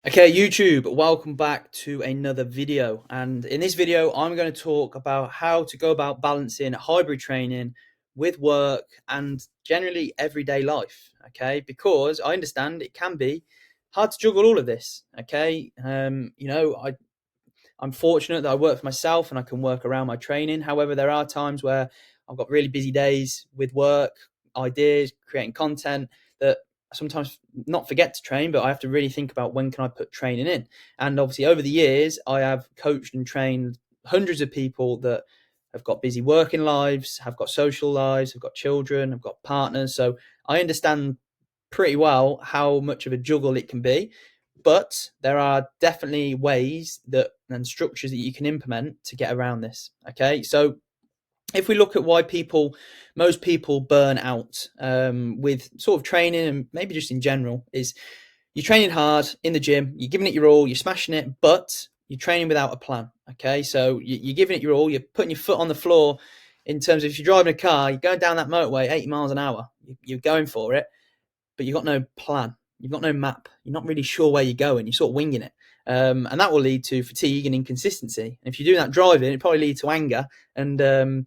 Okay, YouTube, welcome back to another video. And in this video, I'm going to talk about how to go about balancing hybrid training with work and generally everyday life. Okay, because I understand it can be hard to juggle all of this. Okay, I'm fortunate that I work for myself and I can work around my training. However, there are times where I've got really busy days with work, ideas, creating content that I sometimes not forget to train, but I have to really think about when can I put training in. And obviously over the years, I have coached and trained hundreds of people that have got busy working lives, have got social lives, have got children, have got partners. So I understand pretty well how much of a juggle it can be, but there are definitely ways that and structures that you can implement to get around this. Okay, so if we look at why most people burn out with sort of training and maybe just in general, is you're training hard in the gym, you're giving it your all, you're smashing it, but you're training without a plan. Okay, so you're giving it your all, you're putting your foot on the floor. In terms of if you're driving a car, you're going down that motorway 80 miles an hour, you're going for it, but you've got no plan, you've got no map, you're not really sure where you're going, you're sort of winging it. And that will lead to fatigue and inconsistency. And if you're doing that driving, it probably lead to anger and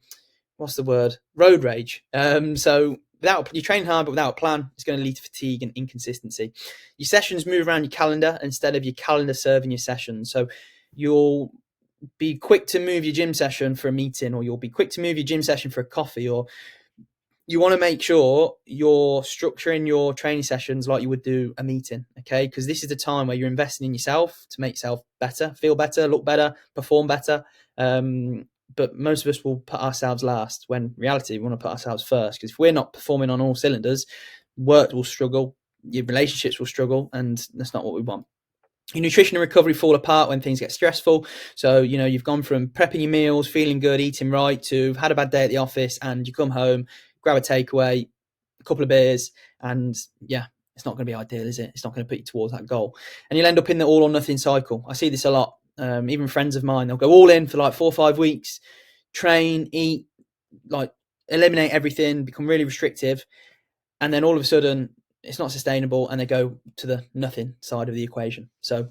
what's the word? Road rage. So without you train hard but without a plan, it's going to lead to fatigue and inconsistency. Your sessions move around your calendar instead of your calendar serving your sessions. So you'll be quick to move your gym session for a meeting, or you'll be quick to move your gym session for a coffee, or you want to make sure you're structuring your training sessions like you would do a meeting, okay? Because this is the time where you're investing in yourself to make yourself better, feel better, look better, perform better. But most of us will put ourselves last, when in reality we want to put ourselves first. Because if we're not performing on all cylinders, work will struggle, your relationships will struggle, and that's not what we want. Your nutrition and recovery fall apart when things get stressful. So, you've gone from prepping your meals, feeling good, eating right, to had a bad day at the office, and you come home, grab a takeaway, a couple of beers, and yeah, it's not going to be ideal, is it? It's not going to put you towards that goal. And you'll end up in the all or nothing cycle. I see this a lot. Even friends of mine, they'll go all in for like 4 or 5 weeks, train, eat, like eliminate everything, become really restrictive. And then all of a sudden, it's not sustainable, and they go to the nothing side of the equation. So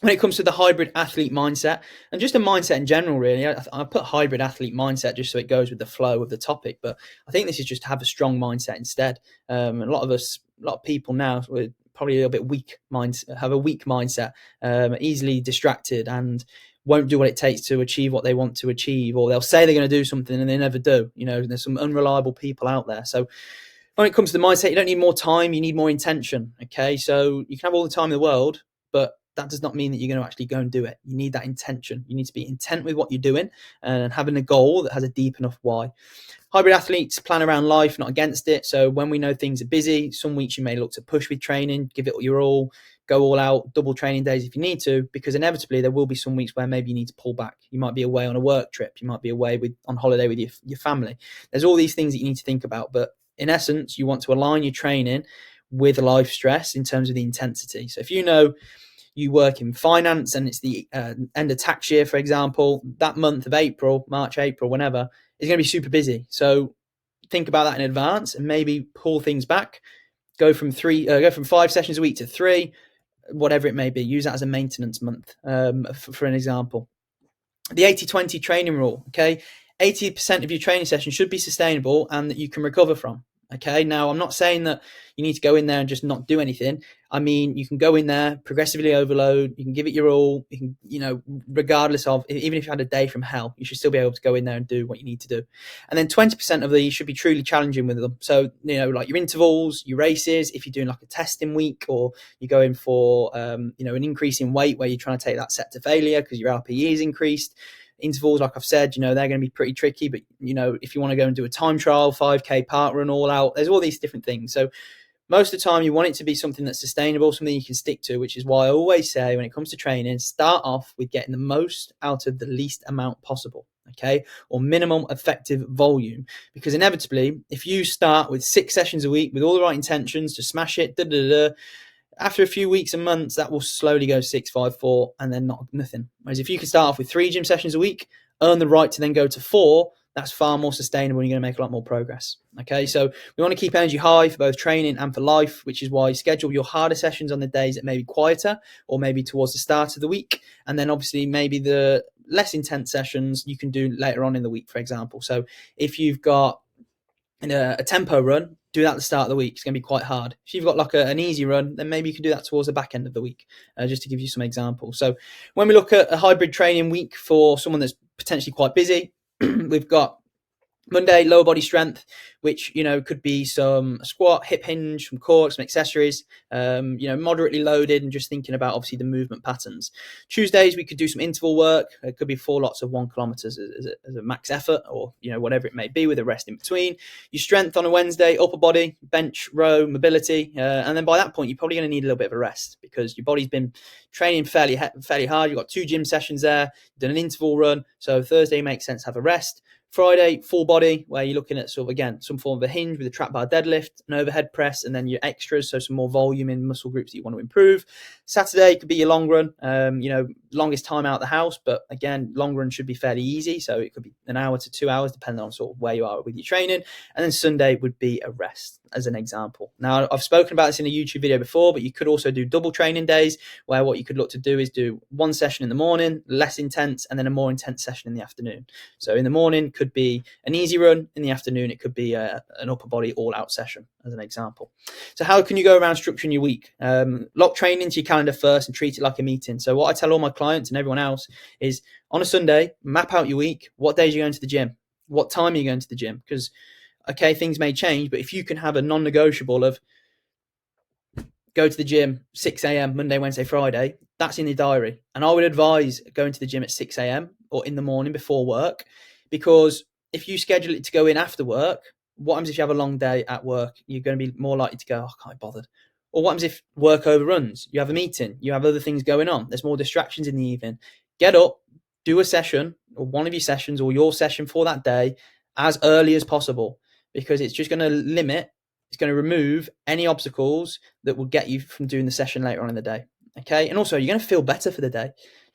when it comes to the hybrid athlete mindset, and just a mindset in general, really, I put hybrid athlete mindset just so it goes with the flow of the topic. But I think this is just to have a strong mindset instead. A lot of people now, we're probably a little bit have a weak mindset, easily distracted, and won't do what it takes to achieve what they want to achieve, or they'll say they're going to do something and they never do. There's some unreliable people out there. So when it comes to the mindset, you don't need more time, you need more intention. Okay, so you can have all the time in the world, but that does not mean that you're going to actually go and do it. You need that intention. You need to be intent with what you're doing and having a goal that has a deep enough why. Hybrid athletes plan around life, not against it. So when we know things are busy, some weeks you may look to push with training, give it your all, go all out, double training days if you need to, because inevitably there will be some weeks where maybe you need to pull back. You might be away on a work trip. You might be away on holiday with your family. There's all these things that you need to think about. But in essence, you want to align your training with life stress in terms of the intensity. So if you work in finance and it's the end of tax year, for example, that month of March, April, whenever, is going to be super busy. So think about that in advance and maybe pull things back. Go from 5 sessions a week to 3, whatever it may be. Use that as a maintenance month, for an example. The 80-20 training rule, okay? 80% of your training session should be sustainable and that you can recover from. Okay, now I'm not saying that you need to go in there and just not do anything. I mean, you can go in there, progressively overload, you can give it your all, you can, regardless of, even if you had a day from hell, you should still be able to go in there and do what you need to do. And then 20% of these should be truly challenging with them. So, like your intervals, your races, if you're doing like a testing week, or you're going for, an increase in weight where you're trying to take that set to failure because your RPE is increased. Intervals, like I've said, they're going to be pretty tricky, but if you want to go and do a time trial, 5K part run, all out, there's all these different things. So most of the time you want it to be something that's sustainable, something you can stick to, which is why I always say when it comes to training, start off with getting the most out of the least amount possible, okay, or minimum effective volume. Because inevitably, if you start with 6 sessions a week with all the right intentions to smash it, after a few weeks and months, that will slowly go 6, 5, 4, and then nothing. Whereas if you can start off with 3 gym sessions a week, earn the right to then go to 4, that's far more sustainable and you're going to make a lot more progress. Okay, so we want to keep energy high for both training and for life, which is why schedule your harder sessions on the days that may be quieter or maybe towards the start of the week. And then obviously maybe the less intense sessions you can do later on in the week, for example. So if you've got a tempo run, do that at the start of the week. It's going to be quite hard. If you've got like an easy run, then maybe you can do that towards the back end of the week, just to give you some examples. So when we look at a hybrid training week for someone that's potentially quite busy, we've got Monday, lower body strength, which, could be some squat, hip hinge, some core, some accessories, moderately loaded and just thinking about obviously the movement patterns. Tuesdays, we could do some interval work. It could be 4 lots of 1 kilometer as a max effort, or, whatever it may be with a rest in between. Your strength on a Wednesday, upper body, bench, row, mobility. And then by that point, you're probably going to need a little bit of a rest because your body's been training fairly hard. You've got 2 gym sessions there, you've done an interval run. So Thursday makes sense to have a rest. Friday, full body, where you're looking at sort of, again, some form of a hinge with a trap bar deadlift, an overhead press, and then your extras, so some more volume in muscle groups that you want to improve. Saturday could be your long run, longest time out of the house, but again, long run should be fairly easy. So it could be an hour to 2 hours, depending on sort of where you are with your training. And then Sunday would be a rest, as an example. Now, I've spoken about this in a YouTube video before, but you could also do double training days, where what you could look to do is do one session in the morning, less intense, and then a more intense session in the afternoon. So in the morning could be an easy run. In the afternoon, it could be an upper body all-out session, as an example. So how can you go around structuring your week? Lock training into your calendar first and treat it like a meeting. So what I tell all my clients and everyone else is, on a Sunday, map out your week. What days are you going to the gym? What time are you going to the gym? Because, okay, things may change, but if you can have a non-negotiable of go to the gym 6 a.m. Monday, Wednesday, Friday, that's in your diary. And I would advise going to the gym at 6 a.m. or in the morning before work, because if you schedule it to go in after work, what happens if you have a long day at work? You're going to be more likely to go, I can't be bothered. Or what happens if work overruns? You have a meeting, you have other things going on. There's more distractions in the evening. Get up, do a session or one of your sessions or your session for that day as early as possible, because it's just going to it's going to remove any obstacles that will get you from doing the session later on in the day. Okay. And also, you're going to feel better for the day.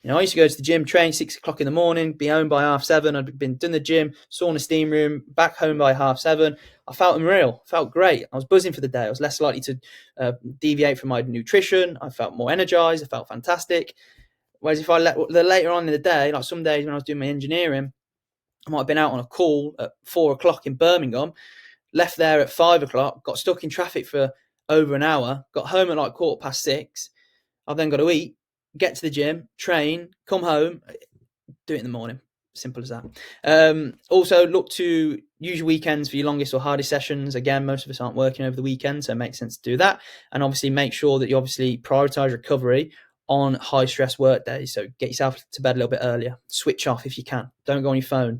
I used to go to the gym, train 6 o'clock in the morning, be home by 7:30. I'd been done the gym, sauna, steam room, back home by 7:30. I felt unreal, felt great. I was buzzing for the day. I was less likely to deviate from my nutrition. I felt more energized. I felt fantastic. Whereas if I later on in the day, like some days when I was doing my engineering, I might have been out on a call at 4 o'clock in Birmingham, left there at 5 o'clock, got stuck in traffic for over an hour, got home at like 6:15. I've then got to eat, get to the gym, train, come home, do it in the morning. Simple as that. Also, look to use your weekends for your longest or hardest sessions. Again, most of us aren't working over the weekend, so it makes sense to do that. And obviously, make sure that you obviously prioritize recovery on high stress work days. So get yourself to bed a little bit earlier. Switch off if you can. Don't go on your phone.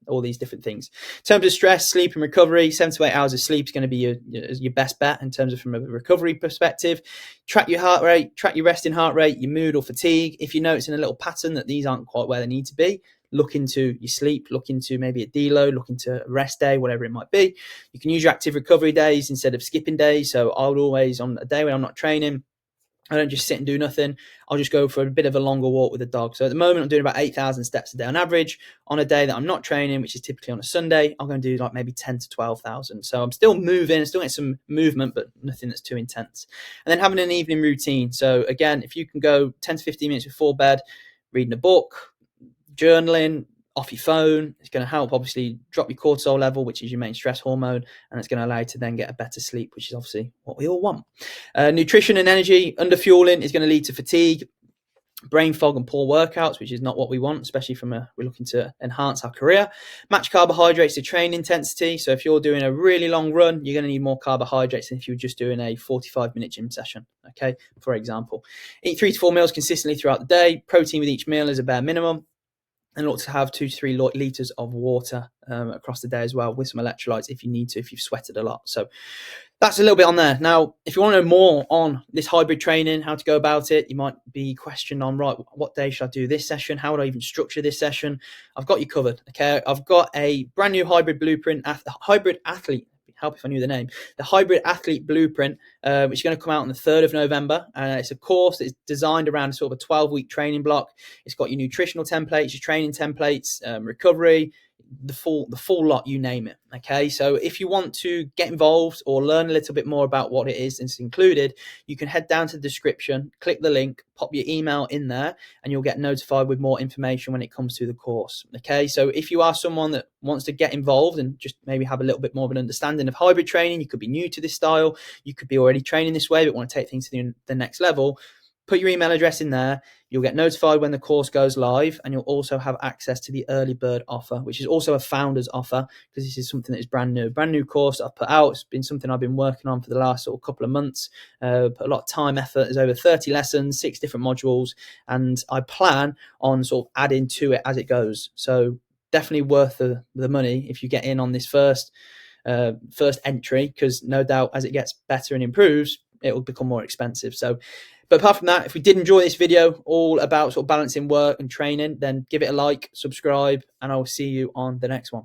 All these different things. In terms of stress, sleep and recovery, 7 to 8 hours of sleep is going to be your best bet in terms of from a recovery perspective. Track your heart rate, track your resting heart rate, your mood or fatigue. If you notice in a little pattern that these aren't quite where they need to be, look into your sleep, look into maybe a deload, look into a rest day, whatever it might be. You can use your active recovery days instead of skipping days. So I would always, on a day when I'm not training, I don't just sit and do nothing. I'll just go for a bit of a longer walk with the dog. So at the moment, I'm doing about 8,000 steps a day on average. On a day that I'm not training, which is typically on a Sunday, I'm going to do like maybe 10 to 12,000. So I'm still moving, still getting some movement, but nothing that's too intense. And then having an evening routine. So again, if you can go 10 to 15 minutes before bed, reading a book, journaling, off your phone, it's going to help obviously drop your cortisol level, which is your main stress hormone, and it's going to allow you to then get a better sleep, which is obviously what we all want. Nutrition and energy, under fueling is going to lead to fatigue, brain fog and poor workouts, which is not what we want, especially we're looking to enhance our career. Match carbohydrates to train intensity. So if you're doing a really long run, you're going to need more carbohydrates than if you were just doing a 45-minute gym session. Okay, for example, eat 3 to 4 meals consistently throughout the day. Protein with each meal is a bare minimum. And look to have 2 to 3 litres of water across the day as well, with some electrolytes if you need to, if you've sweated a lot. So that's a little bit on there. Now, if you want to know more on this hybrid training, how to go about it, you might be questioned on, right, what day should I do this session? How would I even structure this session? I've got you covered. Okay, I've got a brand new hybrid blueprint, hybrid athlete. Help if I knew the name. The Hybrid Athlete Blueprint, which is going to come out on the 3rd of November. It's a course that's designed around sort of a 12-week training block. It's got your nutritional templates, your training templates, recovery, the full lot, you name it. Okay, so if you want to get involved or learn a little bit more about what it is that's included, you can head down to the description, click the link, pop your email in there, and you'll get notified with more information when it comes to the course. Okay, so if you are someone that wants to get involved and just maybe have a little bit more of an understanding of hybrid training, you could be new to this style, you could be already training this way but want to take things to the next level, put your email address in there. You'll get notified when the course goes live, and you'll also have access to the early bird offer, which is also a founder's offer, because this is something that is brand new course that I've put out. It's been something I've been working on for the last sort of couple of months. Put a lot of time, effort. There's over 30 lessons, 6 different modules, and I plan on sort of adding to it as it goes. So definitely worth the money if you get in on this first entry, because no doubt as it gets better and improves, it will become more expensive. So, but apart from that, if we did enjoy this video all about sort of balancing work and training, then give it a like, subscribe, and I'll see you on the next one.